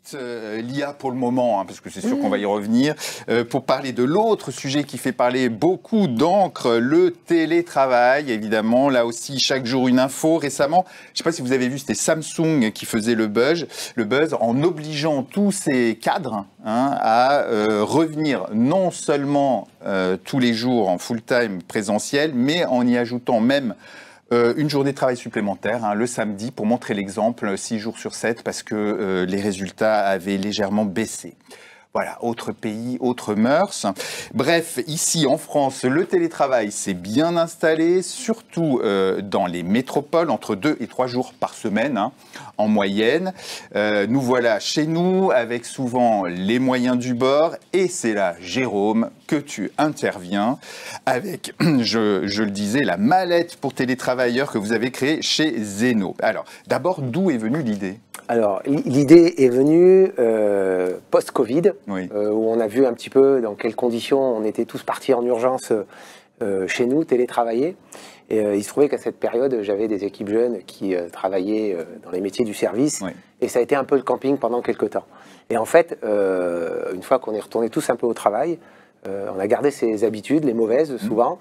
quitte l'IA pour le moment, hein, parce que c'est sûr qu'on va y revenir, pour parler de l'autre sujet qui fait parler beaucoup d'encre, le télétravail. Évidemment, là aussi, chaque jour une info. Récemment, je ne sais pas si vous avez vu, c'était Samsung qui faisait le buzz en obligeant tous ses cadres à revenir non seulement tous les jours en full-time présentiel, mais en y ajoutant même une journée de travail supplémentaire, le samedi, pour montrer l'exemple, 6 jours sur 7, parce que les résultats avaient légèrement baissé. Voilà, autre pays, autre mœurs. Bref, ici en France, le télétravail s'est bien installé, surtout dans les métropoles, entre 2 et 3 jours par semaine, en moyenne. Nous voilà chez nous, avec souvent les moyens du bord, et c'est là, Jérôme, que tu interviens avec, je le disais, la mallette pour télétravailleurs que vous avez créée chez Zeno. Alors, d'abord, d'où est venue l'idée ? Alors, l'idée est venue post-Covid, oui. Où on a vu un petit peu dans quelles conditions on était tous partis en urgence chez nous, télétravailler. Et il se trouvait qu'à cette période, j'avais des équipes jeunes qui travaillaient dans les métiers du service. Oui. Et ça a été un peu le camping pendant quelques temps. Et en fait, une fois qu'on est retournés tous un peu au travail, on a gardé ses habitudes, les mauvaises souvent,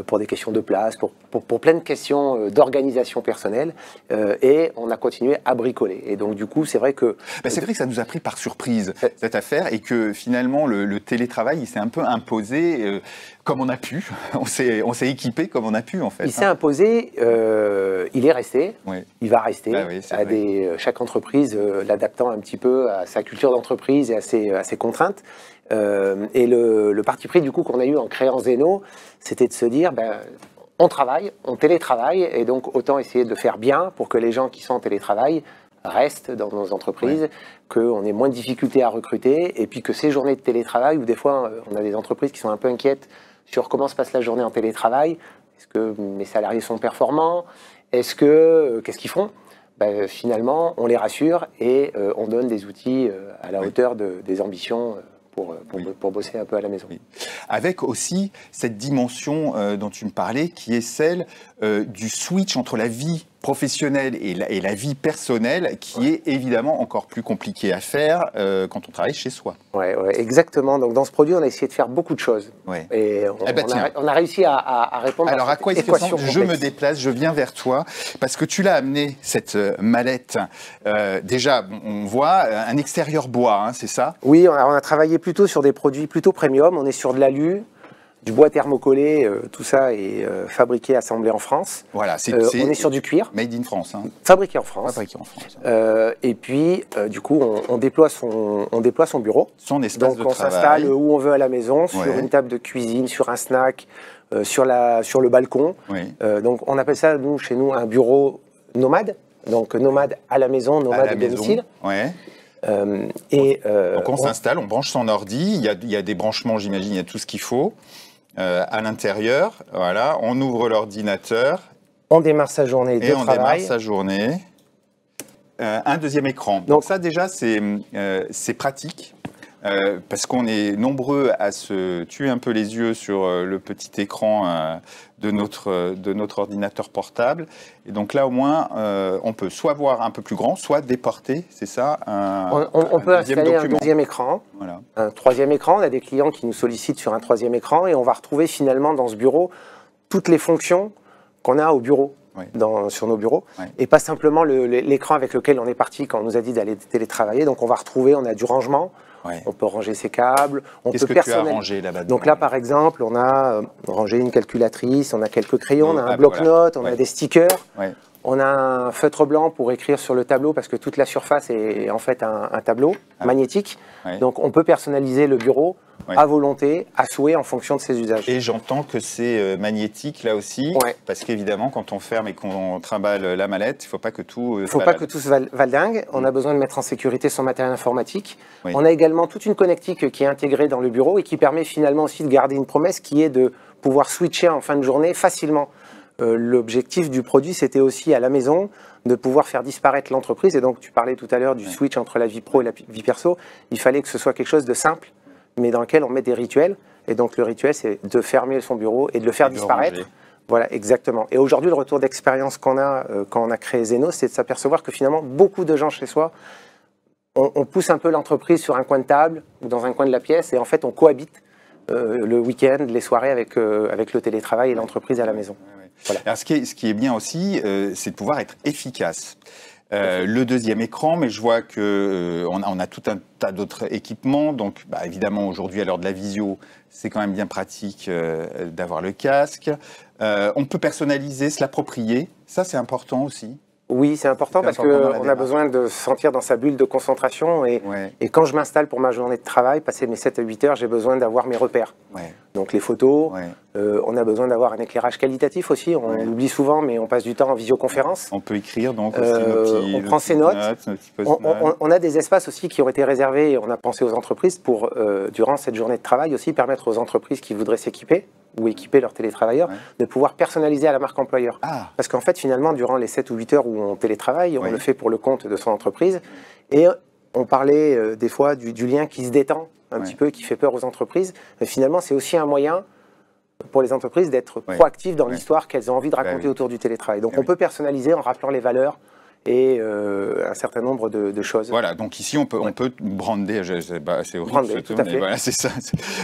pour des questions de place, pour plein de questions d'organisation personnelle, et on a continué à bricoler. Et donc du coup, c'est vrai que... c'est vrai que ça nous a pris par surprise, cette affaire, et que finalement, le télétravail, il s'est un peu imposé comme on a pu. On s'est équipé comme on a pu, en fait. Il s'est imposé, il est resté, oui. Il va rester, chaque entreprise l'adaptant un petit peu à sa culture d'entreprise et à ses contraintes. Et le parti pris du coup qu'on a eu en créant Zeno, c'était de se dire on travaille, on télétravaille, et donc autant essayer de le faire bien pour que les gens qui sont en télétravail restent dans nos entreprises, qu'on ait moins de difficultés à recruter, et puis que ces journées de télétravail, où des fois on a des entreprises qui sont un peu inquiètes sur comment se passe la journée en télétravail, est-ce que mes salariés sont performants, qu'est-ce qu'ils font, finalement on les rassure et on donne des outils à la hauteur des ambitions pour bosser un peu à la maison. Oui. Avec aussi cette dimension dont tu me parlais, qui est celle du switch entre la vie professionnelle et la vie personnelle, qui est évidemment encore plus compliqué à faire quand on travaille chez soi. Oui, exactement. Donc dans ce produit, on a essayé de faire beaucoup de choses. Ouais. Et on a réussi à répondre à cette équation. Je me déplace, je viens vers toi, parce que tu l'as amené, cette mallette. Déjà, on voit un extérieur bois, c'est ça ? Oui, on a travaillé plutôt sur des produits plutôt premium. On est sur de l'alu, du bois thermocollé, tout ça est fabriqué, assemblé en France. Voilà, on est sur du cuir. Made in France. Fabriqué en France. Et puis, du coup, on déploie son bureau. Son espace de travail. Donc, on s'installe où on veut à la maison, sur une table de cuisine, sur un snack, sur le balcon. Oui. Donc, on appelle ça, chez nous, un bureau nomade. Donc, nomade à la maison, nomade à domicile. Ouais. Donc, on s'installe, on branche son ordi. Il y a des branchements, j'imagine, il y a tout ce qu'il faut. À l'intérieur, voilà, on ouvre l'ordinateur. On démarre sa journée de travail. On démarre sa journée. Un deuxième écran. Donc ça, déjà, c'est pratique. Parce qu'on est nombreux à se tuer un peu les yeux sur le petit écran de notre ordinateur portable. Et donc là, au moins, on peut soit voir un peu plus grand, soit déporter, c'est ça, on peut installer un deuxième écran, voilà. Un troisième écran. On a des clients qui nous sollicitent sur un troisième écran, et on va retrouver finalement dans ce bureau toutes les fonctions qu'on a au bureau. Oui. Sur nos bureaux, oui. Et pas simplement l'écran avec lequel on est parti quand on nous a dit d'aller télétravailler. Donc on va retrouver, on a du rangement, oui. On peut ranger ses câbles, on peut personnaliser. Qu'est-ce que tu as rangé là-bas? Donc là, par exemple, on a rangé une calculatrice, on a quelques crayons, on a un bloc-notes, on a des stickers, on a un feutre blanc pour écrire sur le tableau, parce que toute la surface est en fait un tableau magnétique. Donc on peut personnaliser le bureau à volonté, à souhait, en fonction de ses usages. Et j'entends que c'est magnétique là aussi, parce qu'évidemment, quand on ferme et qu'on trimballe la mallette, il ne faut pas que tout se valdingue. On a besoin de mettre en sécurité son matériel informatique. On a également toute une connectique qui est intégrée dans le bureau et qui permet finalement aussi de garder une promesse qui est de pouvoir switcher en fin de journée facilement. L'objectif du produit, c'était aussi à la maison de pouvoir faire disparaître l'entreprise. Et donc, tu parlais tout à l'heure du switch entre la vie pro et la vie perso. Il fallait que ce soit quelque chose de simple, mais dans lequel on met des rituels. Et donc, le rituel, c'est de fermer son bureau et de le faire disparaître. Voilà, exactement. Et aujourd'hui, le retour d'expérience qu'on a quand on a créé Zeno, c'est de s'apercevoir que finalement, beaucoup de gens chez soi on pousse un peu l'entreprise sur un coin de table ou dans un coin de la pièce et en fait on cohabite le week-end, les soirées avec le télétravail et l'entreprise à la maison. Voilà. Alors ce qui est bien aussi, c'est de pouvoir être efficace. Le deuxième écran, mais je vois qu'on a tout un tas d'autres équipements. Donc, évidemment, aujourd'hui, à l'heure de la visio, c'est quand même bien pratique d'avoir le casque. On peut personnaliser, se l'approprier. Ça, c'est important aussi. Oui, c'est important parce qu'on a besoin de se sentir dans sa bulle de concentration. Et quand je m'installe pour ma journée de travail, passer mes 7 à 8 heures, j'ai besoin d'avoir mes repères. Donc les photos, on a besoin d'avoir un éclairage qualitatif aussi. On l'oublie souvent, mais on passe du temps en visioconférence. On peut écrire donc aussi on prend ses notes. On a des espaces aussi qui ont été réservés, et on a pensé aux entreprises pour, durant cette journée de travail aussi, permettre aux entreprises qui voudraient s'équiper ou équiper leurs télétravailleurs, de pouvoir personnaliser à la marque employeur. Parce qu'en fait, finalement, durant les 7 ou 8 heures où on télétravaille, on le fait pour le compte de son entreprise. Et on parlait des fois du lien qui se détend un petit peu, qui fait peur aux entreprises. Mais finalement, c'est aussi un moyen pour les entreprises d'être proactives dans l'histoire qu'elles ont envie de raconter autour du télétravail. Donc on peut personnaliser en rappelant les valeurs et un certain nombre de choses. Voilà, donc ici on peut brander, c'est horrible, brander, tout à fait. Voilà, c'est ça,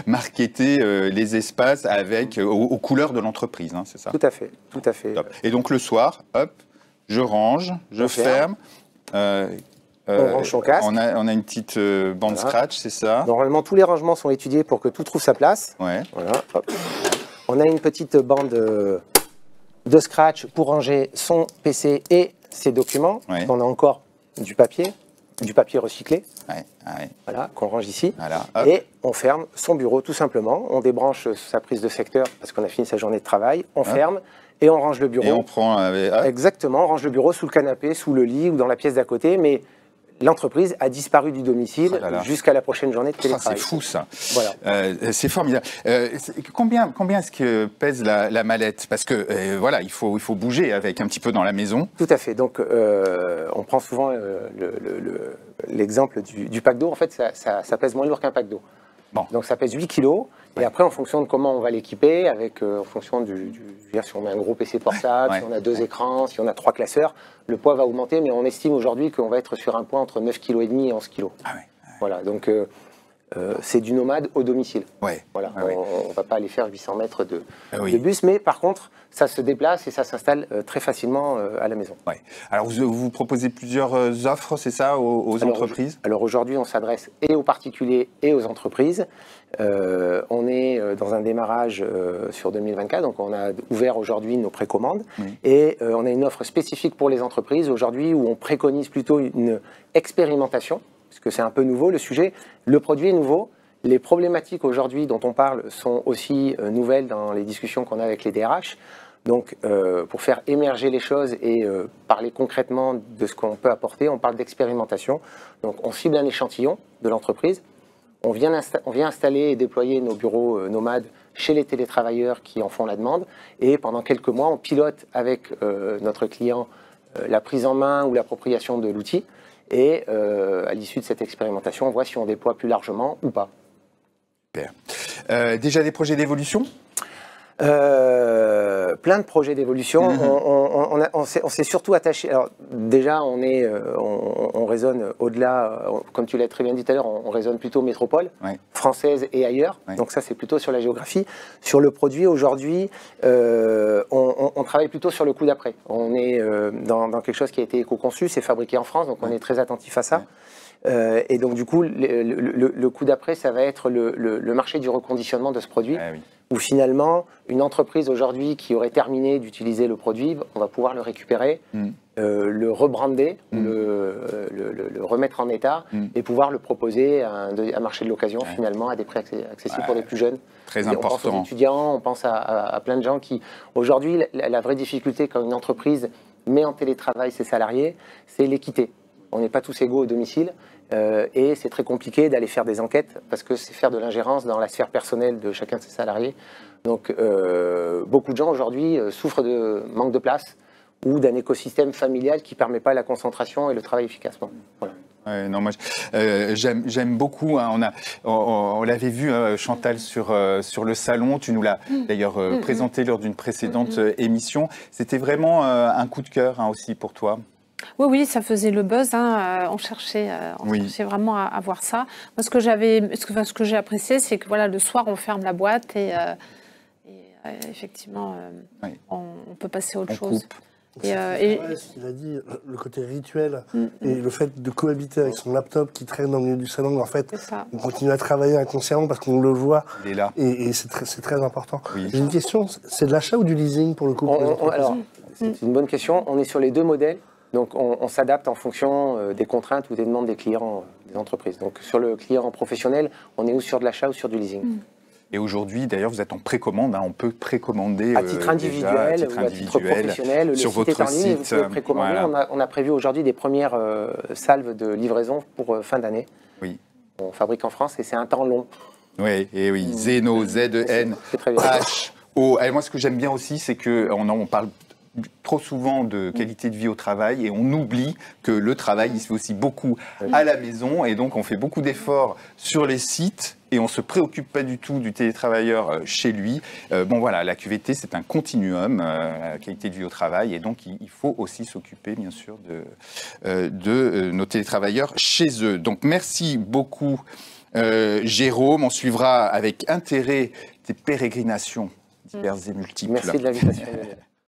marketer les espaces avec aux couleurs de l'entreprise, hein, c'est ça. Tout à fait, tout à fait. Top. Et donc le soir, hop, je range, je ferme. On range son casque. On a une petite bande scratch, c'est ça. Normalement, tous les rangements sont étudiés pour que tout trouve sa place. Voilà, hop. On a une petite bande de scratch pour ranger son PC et ses documents. On a encore du papier recyclé, voilà, qu'on range ici. Voilà, et on ferme son bureau tout simplement. On débranche sa prise de secteur parce qu'on a fini sa journée de travail. On ferme et on range le bureau. Et on prend... Exactement, on range le bureau sous le canapé, sous le lit ou dans la pièce d'à côté. Mais l'entreprise a disparu du domicile jusqu'à la prochaine journée de télétravail. C'est fou ça. Voilà. C'est formidable. Combien est-ce que pèse la mallette? Parce que voilà, il faut bouger avec un petit peu dans la maison. Tout à fait. Donc on prend souvent l'exemple du pack d'eau. En fait, ça pèse moins lourd qu'un pack d'eau. Bon. Donc ça pèse 8 kilos. Et après, en fonction de comment on va l'équiper, en fonction si on a un gros PC portable, si on a 2 écrans, si on a 3 classeurs, le poids va augmenter, mais on estime aujourd'hui qu'on va être sur un poids entre 9,5 kg et 11 kg. Voilà, donc c'est du nomade au domicile. Voilà, on ne va pas aller faire 800 mètres de bus, mais par contre, ça se déplace et ça s'installe très facilement à la maison. Alors, vous proposez plusieurs offres, c'est ça, aux entreprises? Alors aujourd'hui, on s'adresse et aux particuliers et aux entreprises. On est dans un démarrage sur 2024, donc on a ouvert aujourd'hui nos précommandes et on a une offre spécifique pour les entreprises aujourd'hui où on préconise plutôt une expérimentation, parce que c'est un peu nouveau le sujet. Le produit est nouveau. Les problématiques aujourd'hui dont on parle sont aussi nouvelles dans les discussions qu'on a avec les DRH. Donc, pour faire émerger les choses et parler concrètement de ce qu'on peut apporter, on parle d'expérimentation. Donc, on cible un échantillon de l'entreprise. On vient installer et déployer nos bureaux nomades chez les télétravailleurs qui en font la demande. Et pendant quelques mois, on pilote avec notre client la prise en main ou l'appropriation de l'outil. Et à l'issue de cette expérimentation, on voit si on déploie plus largement ou pas. Super. Déjà des projets d'évolution? Plein de projets d'évolution. On s'est surtout attaché. Alors déjà, on raisonne au-delà. Comme tu l'as très bien dit tout à l'heure, on raisonne plutôt métropole française et ailleurs. Donc ça, c'est plutôt sur la géographie. Sur le produit, aujourd'hui, on travaille plutôt sur le coup d'après. On est dans quelque chose qui a été éco-conçu, c'est fabriqué en France, donc on est très attentif à ça. Et donc du coup, le coup d'après, ça va être le marché du reconditionnement de ce produit. Où finalement, une entreprise aujourd'hui qui aurait terminé d'utiliser le produit, on va pouvoir le récupérer, le rebrander, le remettre en état et pouvoir le proposer à un marché de l'occasion finalement à des prix accessibles pour les plus jeunes. Très important. On pense aux étudiants, on pense à plein de gens qui... Aujourd'hui, la vraie difficulté quand une entreprise met en télétravail ses salariés, c'est l'équité. On n'est pas tous égaux au domicile. Et c'est très compliqué d'aller faire des enquêtes parce que c'est faire de l'ingérence dans la sphère personnelle de chacun de ses salariés. Donc beaucoup de gens aujourd'hui souffrent de manque de place ou d'un écosystème familial qui ne permet pas la concentration et le travail efficacement. Voilà. Non, moi, j'aime beaucoup. Hein, on l'avait vu, Chantal, sur le salon. Tu nous l'as d'ailleurs présenté lors d'une précédente émission. C'était vraiment un coup de cœur aussi pour toi. Oui, oui, ça faisait le buzz. Hein. On cherchait vraiment à voir ça. Moi, ce que j'ai apprécié, c'est que voilà, le soir, on ferme la boîte et effectivement, on peut passer à autre chose. Coupe. C'est ce qu'il a dit, le côté rituel et le fait de cohabiter avec son laptop qui traîne dans le milieu du salon. En fait, on continue à travailler inconsciemment parce qu'on le voit. Il est là. Et c'est très important. Oui. J'ai une question, c'est de l'achat ou du leasing pour le coup? Alors, c'est une bonne question. On est sur les deux modèles. Donc, on s'adapte en fonction des contraintes ou des demandes des clients des entreprises. Donc, sur le client professionnel, on est ou sur de l'achat ou sur du leasing. Et aujourd'hui, d'ailleurs, vous êtes en précommande. Hein, on peut précommander à titre individuel ou à titre professionnel. Sur votre site. Vous pouvez précommander. Voilà. On a prévu aujourd'hui des premières salves de livraison pour fin d'année. Oui. On fabrique en France et c'est un temps long. Oui, et oui. Zeno, Z-E-N-H-O. Et moi, ce que j'aime bien aussi, c'est qu'on parle trop souvent de qualité de vie au travail et on oublie que le travail, il se fait aussi beaucoup à la maison et donc on fait beaucoup d'efforts sur les sites et on ne se préoccupe pas du tout du télétravailleur chez lui. Bon voilà, la QVT c'est un continuum, la qualité de vie au travail et donc il faut aussi s'occuper bien sûr de nos télétravailleurs chez eux. Donc merci beaucoup Jérôme, on suivra avec intérêt tes pérégrinations diverses et multiples. Merci de l'invitation.